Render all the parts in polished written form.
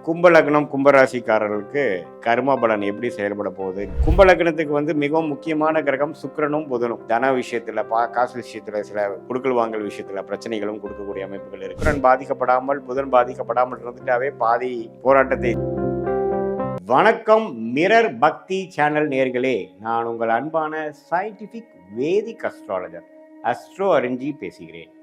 கும்பலக்னம் கும்பராசிக்காரர்களுக்கு கர்ம பலன் எப்படி செயல்பட போகுது? கும்பலக்னத்துக்கு மிகவும் முக்கியமான கிரகம் சுக்கிரனும் புதனும். தன விஷயத்துல காசு விஷயத்துல சில குடுக்கல் வாங்கல் விஷயத்துல பிரச்சனைகளும் கொடுக்கக்கூடிய அமைப்புகள் இருக்கு. சுக்கிரன் பாதிக்கப்படாமல் புதன் பாதிக்கப்படாமல் இருந்துட்டாவே பாதி போராட்டத்தை. வணக்கம் மிரர் பக்தி சேனல் நேயர்களே, நான் உங்கள் அன்பான சயின்டிபிக் வேதிக் அஸ்ட்ராலஜர் அஸ்ட்ரோ அரிஞ்சி பேசுகிறேன்.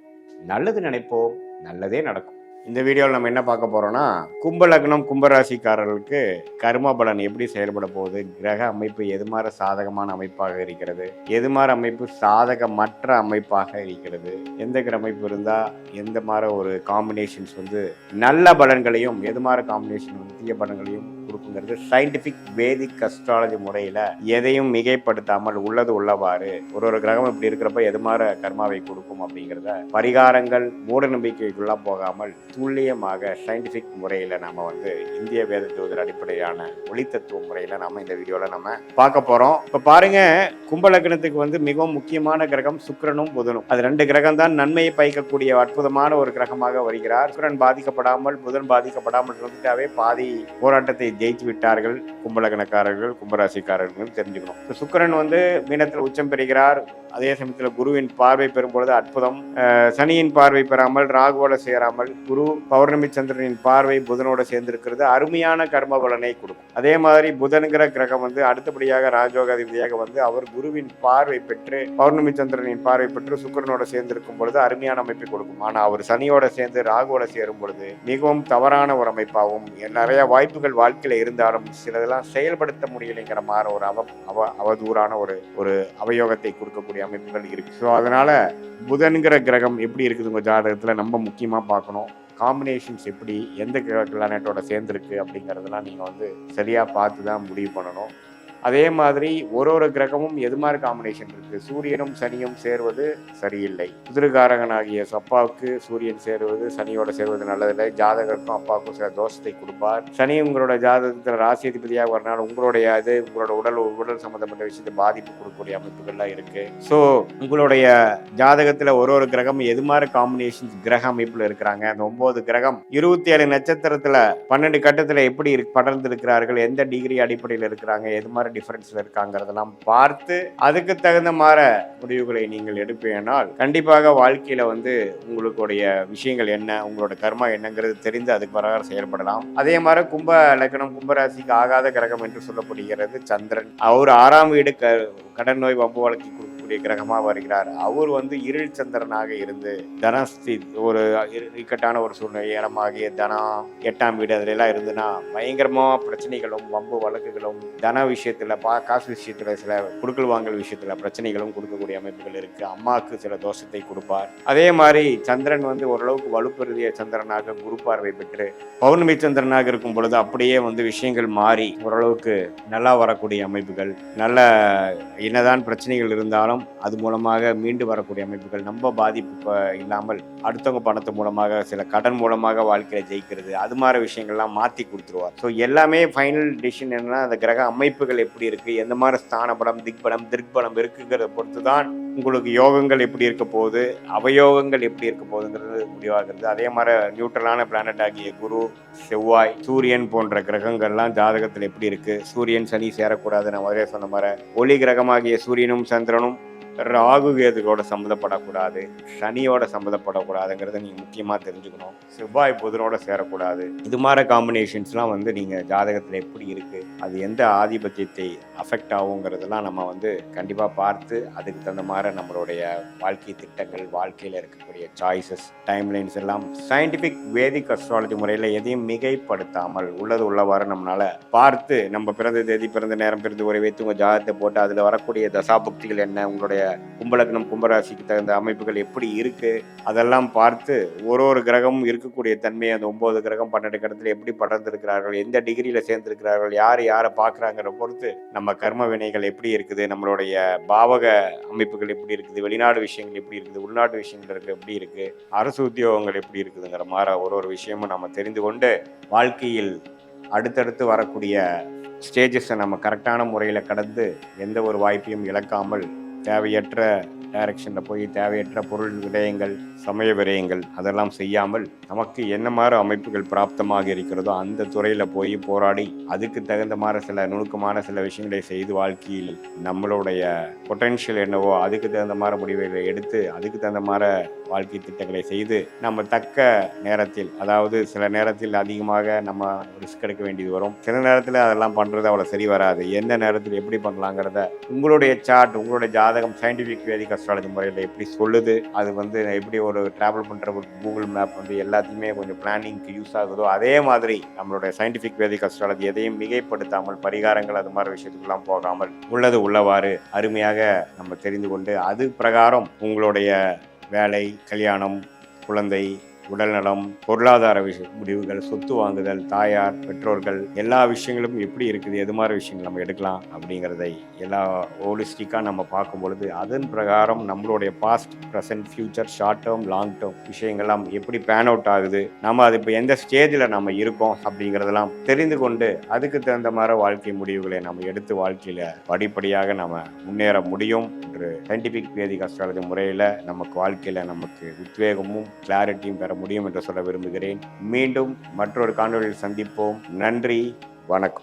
நல்லது நினைப்போம், நல்லதே நடக்கும். இந்த வீடியோவில் நம்ம என்ன பார்க்க போறோம்னா, கும்பலக்னம் கும்பராசிக்காரர்களுக்கு கர்ம பலன் எப்படி செயல்பட போகுது, கிரக அமைப்பு எது மாதிரி சாதகமான அமைப்பாக இருக்கிறது, எது மாதிரி அமைப்பு சாதகமற்ற அமைப்பாக இருக்கிறது, எந்த கிரக அமைப்பு இருந்தால் எந்த மாதிரி ஒரு காம்பினேஷன்ஸ் நல்ல பலன்களையும் எது மாதிரி காம்பினேஷன் தீய பலன்களையும் கொடுக்குங்கிறது சயின்டிபிக் வேதிக் அஸ்ட்ராலஜி முறையில் எதையும் மிகைப்படுத்தாமல் உள்ளது உள்ளவாறு ஒரு கிரகம் இப்படி இருக்கிறப்ப எது மாதிரி கர்மாவை கொடுக்கும் அப்படிங்கிறத பரிகாரங்கள் மூட நம்பிக்கைக்குள்ள போகாமல் துல்லியமாக சயின்டிபிக் முறையில் நம்ம இந்திய வேத ஜோதிட அடிப்படையான ஒளித்தத்துவ முறையில் நம்ம இந்த வீடியோவில் நம்ம பார்க்க போகிறோம். இப்போ பாருங்க, கும்பலக்னத்துக்கு மிகவும் முக்கியமான கிரகம் சுக்கிரனும் புதனும். அது ரெண்டு கிரகம் தான் நன்மையை பயக்கக்கூடிய அற்புதமான ஒரு கிரகமாக வருகிறார். சுக்கிரன் பாதிக்கப்படாமல் புதன் பாதிக்கப்படாமல் இருந்துட்டாவே பாதி போராட்டத்தை ஜெயித்து விட்டார்கள் கும்பலக்னக்காரர்கள் கும்பராசிக்காரர்கள் தெரிஞ்சுக்கணும். சுக்கிரன் மீனத்தில் உச்சம் பெறுகிறார். அதே சமயத்தில் குருவின் பார்வை பெறும் பொழுது அற்புதம். சனியின் பார்வை பெறாமல் ராகுவோட சேராமல் குரு பௌர்ணமி சந்திரனின் பார்வை புதனோட சேர்ந்திருக்கிறது அருமையான கர்ம பலனை கொடுக்கும். அதே மாதிரி புதன்கிற கிரகம் அடுத்தபடியாக ராஜோகாதிபதியாக அவர் குருவின் பார்வை பெற்று பௌர்ணமி சந்திரனின் பார்வை பெற்று சுக்கிரனோட சேர்ந்திருக்கும் பொழுது அருமையான அமைப்பை கொடுக்கும். ஆனா அவர் சனியோட சேர்ந்து ராகுவோட சேரும் பொழுது மிகவும் தவறான ஒரு அமைப்பாகவும் நிறைய வாய்ப்புகள் வாழ்க்கையில இருந்தாலும் சிலதெல்லாம் செயல்படுத்த முடியலைங்கிற மாதிரி ஒரு அவதூறான ஒரு அவயோகத்தை கொடுக்கக்கூடிய அமைப்புகள் இருக்கு. ஸோ அதனால புதன்கிற கிரகம் எப்படி இருக்குது உங்க ஜாதகத்துல நம்ம முக்கியமா பார்க்கணும். காம்பினேஷன்ஸ் எப்படி எந்த பிளானட்டோட சேர்ந்துருக்கு அப்படிங்கிறதெல்லாம் நீங்க சரியா பார்த்து தான் முடிவு பண்ணணும். அதே மாதிரி ஒரு கிரகமும் எது மாதிரி காம்பினேஷன் இருக்கு. சூரியனும் சனியும் சேருவது சரியில்லை. புதிர்காரகனாகிய அப்பாவுக்கு சூரியன் சேருவது சனியோட சேருவது நல்லதில்லை. ஜாதகருக்கும் அப்பாவுக்கும் சில தோஷத்தை கொடுப்பார். சனி உங்களோட ஜாதகத்தில் ராசி அதிபதியாக வரனால உங்களுடைய உங்களோட உடல் சம்பந்தப்பட்ட விஷயத்தை பாதிப்பு கொடுக்கக்கூடிய அமைப்புகள்லாம் இருக்கு. ஸோ உங்களுடைய ஜாதகத்துல ஒரு கிரகம் எது மாதிரி காம்பினேஷன் கிரக அமைப்புல இருக்கிறாங்க. அந்த 9 கிரகம் 27 நட்சத்திரத்துல 12 கட்டத்துல எப்படி படர்ந்து இருக்கிறார்கள், எந்த டிகிரி அடிப்படையில் இருக்கிறாங்க, எது மாதிரி டிஃபரன்ஸ்ல இருக்காங்கிறதெல்லாம் பார்த்து அதுக்கு தகுந்த மாதிரி முடிவுகளை நீங்கள் எடுப்பீங்கனால் கண்டிப்பாக வாழ்க்கையில உங்களுடைய விஷயங்கள் என்ன, உங்களோட கர்மா என்னங்கிறது தெரிந்து அதுக்கு பிரகாரம் செயல்படலாம். அதே மாதிரி கும்ப லக்னம் கும்பராசிக்கு ஆகாத கிரகம் என்று சொல்லப்படுகிறது சந்திரன். அவர் 6ஆம் வீடு கடன் நோய் வம்பு வழக்கி கொடுக்கக்கூடிய கிரகமா வருகிறார். அவர் இருள் சந்திரனாக இருந்து தனஸ்தி ஒரு இக்கட்டான ஒரு சூழ்நிலை ஏனமாகிய தனம் 8ஆம் வீடு அதுல இருந்துன்னா பயங்கரமா பிரச்சனைகளும் வம்பு வழக்குகளும் தன விஷயத்துல காசு விஷயத்துல சில குடுக்கல் வாங்கல் விஷயத்துல பிரச்சனைகளும் கொடுக்கக்கூடிய அமைப்புகள் இருக்கு. அம்மாவுக்கு சில தோஷத்தை கொடுப்பார். அதே மாதிரி சந்திரன் ஓரளவுக்கு வலுப்பெருதிய சந்திரனாக குரு பார்வை பெற்று பௌர்ணமி சந்திரனாக இருக்கும் பொழுது அப்படியே விஷயங்கள் மாறி ஓரளவுக்கு நல்லா வரக்கூடிய அமைப்புகள், நல்ல என்னதான் பிரச்சனைகள் இருந்தாலும் அது மூலமாக மீண்டு வரக்கூடிய அமைப்புகள், நம்ம பாதிப்பு இல்லாமல் அடுத்தவங்க பணத்து மூலமாக சில கடன் மூலமாக வாழ்க்கையில ஜெயிக்கிறது, அது மாதிரி விஷயங்கள்லாம் மாற்றி கொடுத்துருவார். ஸோ எல்லாமே ஃபைனல் டிசிஷன் என்னன்னா அந்த கிரக அமைப்புகள் எப்படி இருக்கு, எந்த மாதிரி ஸ்தான பலம் திக்பலம் திருப்பலம் இருக்குங்கிறத பொறுத்து தான் உங்களுக்கு யோகங்கள் எப்படி இருக்க போகுது, அவயோகங்கள் எப்படி இருக்க போகுதுங்கிறது முடிவாகிறது. அதே மாதிரி நியூட்ரலான பிளானட் ஆகிய குரு செவ்வாய் சூரியன் போன்ற கிரகங்கள்லாம் ஜாதகத்தில் எப்படி இருக்கு. சூரியன் சனி சேரக்கூடாது. நான் முதலே சொன்ன மாதிரி ஒளி கிரகமாகிய சூரியனும் சந்திரனும் ராகு கேதுகளோட சம்மந்தப்படக்கூடாது, சனியோட சம்மந்தப்படக்கூடாதுங்கிறத நீங்க முக்கியமா தெரிஞ்சுக்கணும். செவ்வாய் புதனோட சேரக்கூடாது. இது மாதிரி காம்பினேஷன்ஸ்லாம் நீங்க ஜாதகத்துல எப்படி இருக்கு, அது எந்த ஆதிபத்தியத்தை அஃபெக்ட் ஆகுங்கிறதெல்லாம் நம்ம கண்டிப்பா பார்த்து அதுக்கு தகுந்த மாதிரி நம்மளுடைய வாழ்க்கை திட்டங்கள், வாழ்க்கையில இருக்கக்கூடிய சாய்ஸஸ், டைம்லைன்ஸ் எல்லாம் சயின்டிபிக் வேதிக் அஸ்ட்ராலஜி முறையில எதையும் மிகைப்படுத்தாமல் உள்ளது உள்ளவாறு நம்மளால பார்த்து நம்ம பிறந்த தேதி பிறந்த நேரம் பிறந்து உரை வைத்து உங்க ஜாதகத்தை போட்டு அதுல வரக்கூடிய தசாபக்திகள் என்ன, உங்களுடைய கும்பலக்னம் கும்பராசிக்கு தகுந்த அமைப்புகள் எப்படி இருக்கு அதெல்லாம் பார்த்து ஒரு கிரகமும் இருக்கக்கூடிய தன்மை, அந்த 9 கிரகம் 12 கடத்துல எப்படி படர்ந்திருக்கிறார்கள், எந்த டிகிரியில சேர்ந்திருக்கிறார்கள், யாரை பார்க்கறாங்கிற பொறுத்து நம்ம கர்ம வினைகள் எப்படி இருக்குது, நம்மளுடைய பாவக அமைப்புகள் எப்படி இருக்குது, வெளிநாடு விஷயங்கள் எப்படி இருக்குது, உள்நாட்டு விஷயங்கள் எப்படி இருக்கு, அரசு உத்தியோகங்கள் எப்படி இருக்குதுங்கிற மாதிரி ஒரு விஷயமும் நம்ம தெரிந்து கொண்டு வாழ்க்கையில் அடுத்தடுத்து வரக்கூடிய ஸ்டேஜஸை நம்ம கரெக்டான முறையில் கடந்து எந்த ஒரு வாய்ப்பையும் இழக்காமல் தேவையற்ற டைரக்ஷனில் போய் தேவையற்ற பொருள் விரயங்கள், சமய விரயங்கள் அதெல்லாம் செய்யாமல் நமக்கு என்ன மாதிரி அமைப்புகள் பிராப்தமாக இருக்கிறதோ அந்த துறையில் போய் போராடி அதுக்கு தகுந்த மாதிரி சில நுணுக்கமான சில விஷயங்களை செய்து வாழ்க்கையில் நம்மளுடைய பொட்டென்ஷியல் என்னவோ அதுக்கு தகுந்த மாதிரி முடிவுகளை எடுத்து அதுக்கு தகுந்த மாதிரி வாழ்க்கை திட்டங்களை செய்து நம்ம தக்க நேரத்தில், அதாவது சில நேரத்தில் அதிகமாக நம்ம ரிஸ்க் எடுக்க வேண்டியது வரும், சில நேரத்தில் அதெல்லாம் பண்ணுறது அவ்வளோ சரி வராது. எந்த நேரத்தில் எப்படி பண்ணலாங்கிறத உங்களுடைய சார்ட், உங்களுடைய ஜாதகம் சயின்டிஃபிக் வேதிக் அஸ்ட்ராலஜி முறையில் எப்படி சொல்லுது, அது எப்படி ஒரு ட்ராவல் பண்ணுற ஒரு கூகுள் மேப் எல்லாத்தையுமே கொஞ்சம் பிளானிங்க்கு யூஸ் ஆகுதோ அதே மாதிரி நம்மளுடைய சயின்டிஃபிக் வேதிக் அஸ்ட்ராலஜி எதையும் மிகைப்படுத்தாமல் பரிகாரங்கள் அது மாதிரி விஷயத்துக்கெல்லாம் போகாமல் உள்ளது உள்ளவாறு அருமையாக நம்ம தெரிந்து கொண்டு அது பிரகாரம் உங்களுடைய வேலை, கல்யாணம், குழந்தை, உடல்நலம், பொருளாதார முடிவுகள், சொத்து வாங்குதல், தாயார், பெற்றோர்கள் எல்லா விஷயங்களும் எப்படி இருக்குது, எது மாதிரி விஷயங்கள் நம்ம எடுக்கலாம் அப்படிங்கிறதை எல்லா ஹோலிஸ்டிக்காக நம்ம பார்க்கும் பொழுது அதன் பிரகாரம் நம்மளுடைய past, present, future, short term, long term விஷயங்கள்லாம் எப்படி பேன் அவுட் ஆகுது, நம்ம அது இப்போ எந்த ஸ்டேஜில் நம்ம இருக்கோம் அப்படிங்கிறதெல்லாம் தெரிந்து கொண்டு அதுக்கு தகுந்த மாதிரி வாழ்க்கை முடிவுகளை நம்ம எடுத்து வாழ்க்கையில் படிப்படியாக நம்ம முன்னேற முடியும் என்று சயின்டிஃபிக் வேதிக் அஸ்ட்ராலஜி முறையில் நமக்கு வாழ்க்கையில் நமக்கு உத்வேகமும் கிளாரிட்டியும் பெற முடியும் என்று சொல்ல விரும்புகிறேன். மீண்டும் மற்றொரு காணொளியில் சந்திப்போம். நன்றி, வணக்கம்.